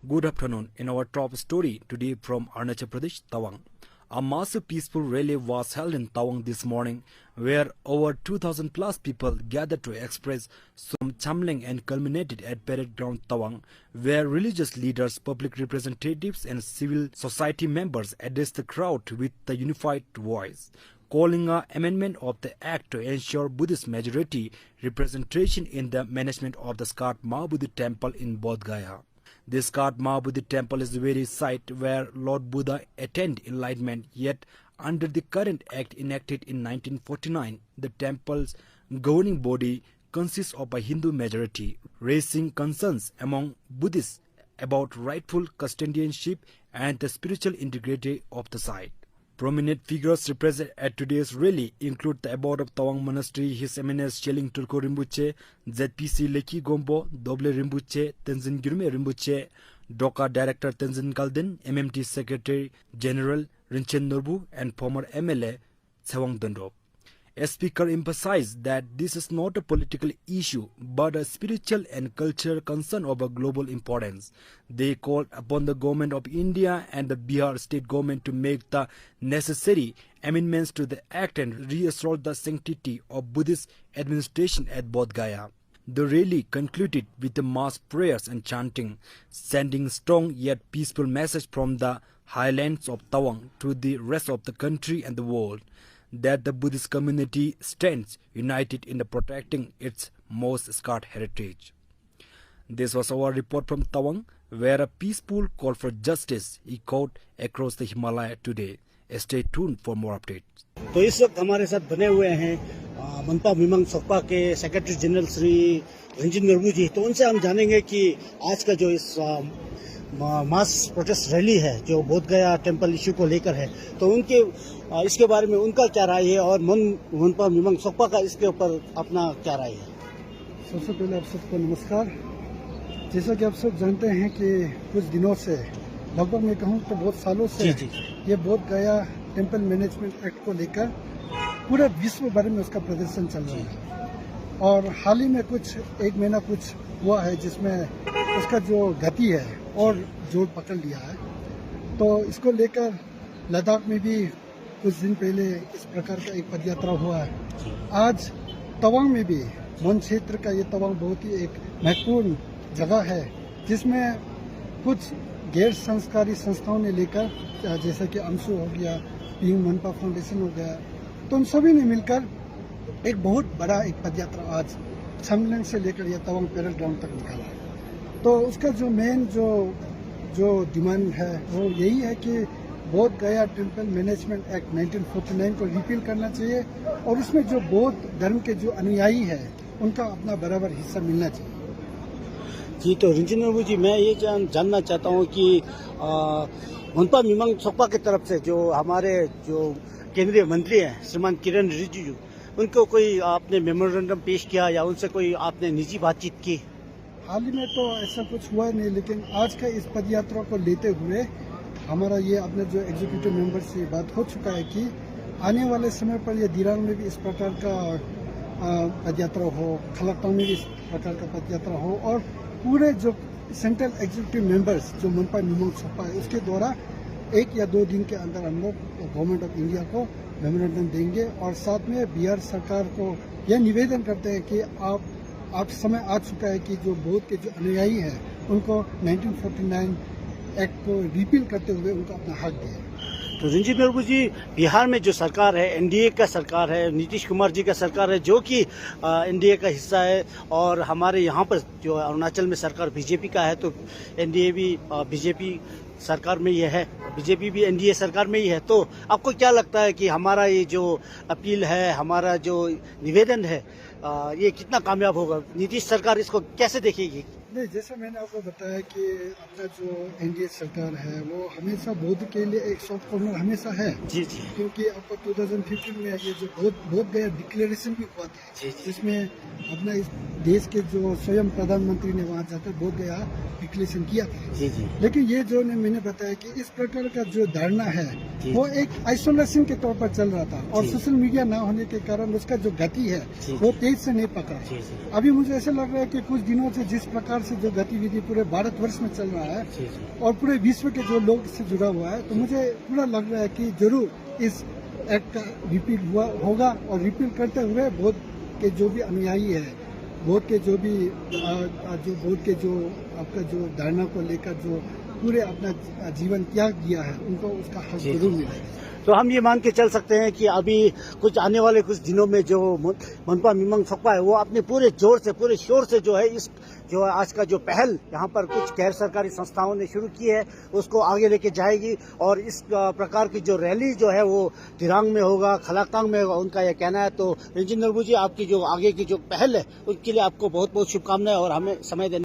Good afternoon. In our top story today from Arunachal Pradesh, Tawang. A massive peaceful rally was held in Tawang this morning, where over 2,000 plus people gathered to express some channeling and culminated at Parade Ground Tawang, where religious leaders, public representatives and civil society members addressed the crowd with a unified voice, calling an amendment of the act to ensure Buddhist majority representation in the management of the Skat Mahabodhi temple in Bodh Gaya. This Skat Mahabodhi temple is the very site where Lord Buddha attained enlightenment, yet under the current act enacted in 1949, the temple's governing body consists of a Hindu majority, raising concerns among Buddhists about rightful custodianship and the spiritual integrity of the site. Prominent figures represented at today's rally include the abbot of Tawang Monastery, His Eminence Cheling Tulku Rinpoche, ZPC Leki Gombo, Doble Rinpoche, Tenzin Gyurme Rinpoche, DOCA Director Tenzin Kaldin, MMT Secretary General Rinchen Norbu, and former MLA Tsewang Dondop. A speaker emphasized that this is not a political issue but a spiritual and cultural concern of a global importance. They called upon the government of India and the Bihar state government to make the necessary amendments to the act and reassert the sanctity of Buddhist administration at Bodh Gaya. The rally concluded with the mass prayers and chanting, sending strong yet peaceful message from the highlands of Tawang to the rest of the country and the world, that the Buddhist community stands united in protecting its most scarred heritage. This was our report from Tawang, where a peaceful call for justice echoed across the Himalaya today. Stay tuned for more updates. तो इस वक्त हमारे साथ बने हुए हैं मनपा मिमांग सोकपा के सेक्रेटरी जनरल श्री रंजन नरबू जी। तो उनसे हम जानेंगे कि आज का जो इस मास प्रोटेस्ट रैली है जो बोध गया टेम्पल इश्यू को लेकर है, तो उनके इसके बारे में उनका क्या राय है और मनपा मिमांग सोकपा का इसके ऊपर अपना क्या राय है। सबसे पहले आप सबको नमस्कार। जैसा कि आप सब जानते हैं कि कुछ दिनों से, लगभग मैं कहूँ तो बहुत सालों से ये बोध गया टेम्पल मैनेजमेंट एक्ट को लेकर पूरे विश्व भर में उसका प्रदर्शन चल रहा है, और हाल ही में कुछ एक महीना कुछ हुआ है जिसमें उसका जो गति है और जोर पकड़ लिया है। तो इसको लेकर लद्दाख में भी कुछ दिन पहले इस प्रकार का एक पदयात्रा हुआ है। आज तवांग में भी वन क्षेत्र का ये तवांग बहुत ही एक महत्वपूर्ण जगह है जिसमें कुछ गैर संस्कारी संस्थाओं ने लेकर, जैसा कि अमसू हो गया, पीएम मनपा फाउंडेशन हो गया, तो उन सभी ने मिलकर एक बहुत बड़ा एक पदयात्रा आज छमलंग से लेकर यह तवांग पैरेड ग्राउंड तक निकाला है। तो उसका जो मेन जो डिमांड है वो यही है कि बोध गया टेम्पल मैनेजमेंट एक्ट 1949 को रिपील करना चाहिए और उसमें जो बौद्ध धर्म के जो अनुयायी है उनका अपना बराबर हिस्सा मिलना चाहिए। जी, तो रंजन नरबू जी, मैं ये जानना चाहता हूँ कि मनपा मिमांग सोकपा की तरफ से जो हमारे जो केंद्रीय मंत्री हैं श्रीमान किरण रिजिजू, उनको कोई आपने मेमोरेंडम पेश किया या उनसे कोई आपने निजी बातचीत की? हाल ही में तो ऐसा कुछ हुआ नहीं, लेकिन आज का इस पदयात्रा को लेते हुए हमारा ये अपने जो एग्जीक्यूटिव मेंबर से बात हो चुका है कि आने वाले समय पर ये दिरांग में भी इस प्रकार का पदयात्रा हो, खलकतांग में भी इस प्रकार का पदयात्रा हो, और पूरे जो सेंट्रल एग्जीक्यूटिव मेंबर्स जो मनपा मिमांग सोकपा है उसके द्वारा 1 या 2 दिन के अंदर हम लोग गवर्नमेंट ऑफ इंडिया को मेमोरेंडम देंगे। और साथ में बिहार सरकार को यह निवेदन करते हैं कि आप समय आ चुका है कि जो बौद्ध के जो अनुयायी हैं उनको 1949 एक्ट को रिपील करते हुए उनको अपना हक दिया। तो रंजन नरबू जी, बिहार में जो सरकार है, एनडीए का सरकार है, नीतीश कुमार जी का सरकार है जो कि एनडीए का हिस्सा है, और हमारे यहाँ पर जो अरुणाचल में सरकार बीजेपी का है, तो एनडीए भी बीजेपी सरकार में ही है, बीजेपी भी एनडीए सरकार में ही है। तो आपको क्या लगता है कि हमारा ये जो अपील है, हमारा जो निवेदन है, ये कितना कामयाब होगा? नीतीश सरकार इसको कैसे देखेगी? नहीं, जैसा मैंने आपको बताया कि अपना जो एनडीए सरकार है वो हमेशा बौद्ध के लिए एक सॉफ्ट कॉर्नर हमेशा है। जी, क्योंकि आपको 2015 में ये जो बोध गया डिक्लेरेशन भी हुआ था जिसमें अपना इस देश के जो स्वयं प्रधानमंत्री ने वहाँ जाकर बोध गया डिक्लेरेशन किया था। जी। लेकिन ये जो मैंने बताया कि इस प्रकार का जो धारणा है वो एक आइसोलेशन के तौर पर चल रहा था, और सोशल मीडिया ना होने के कारण उसका जो गति है वो तेज से नहीं पकड़ा। अभी मुझे ऐसा लग रहा है कि कुछ दिनों से जिस प्रकार प्रकार से जो गतिविधि पूरे भारतवर्ष में चल रहा है जी जी और पूरे विश्व के जो लोग इससे जुड़ा हुआ है, तो मुझे पूरा लग रहा है कि जरूर इस एक्ट का रिपील होगा और रिपील करते हुए बौद्ध के जो भी अनुयायी है, बौद्ध के जो भी जो बौद्ध के जो आपका जो धारणा को लेकर जो पूरे अपना जीवन त्याग दिया है, उनको उसका हक जी, जरूर जी। मिलेगा। तो हम ये मान के चल सकते हैं कि अभी कुछ आने वाले कुछ दिनों में जो मनपा मिमंग सकपा है वो अपने पूरे जोर से पूरे शोर से जो है इस जो आज का जो पहल यहाँ पर कुछ गैर सरकारी संस्थाओं ने शुरू की है उसको आगे लेके जाएगी और इस प्रकार की जो रैली जो है वो दिरांग में होगा, खलाकांग में होगा, उनका यह कहना है। तो रंजीत नरबू जी, आपकी जो आगे की जो पहल है उसके लिए आपको बहुत बहुत शुभकामनाएं और हमें समय देने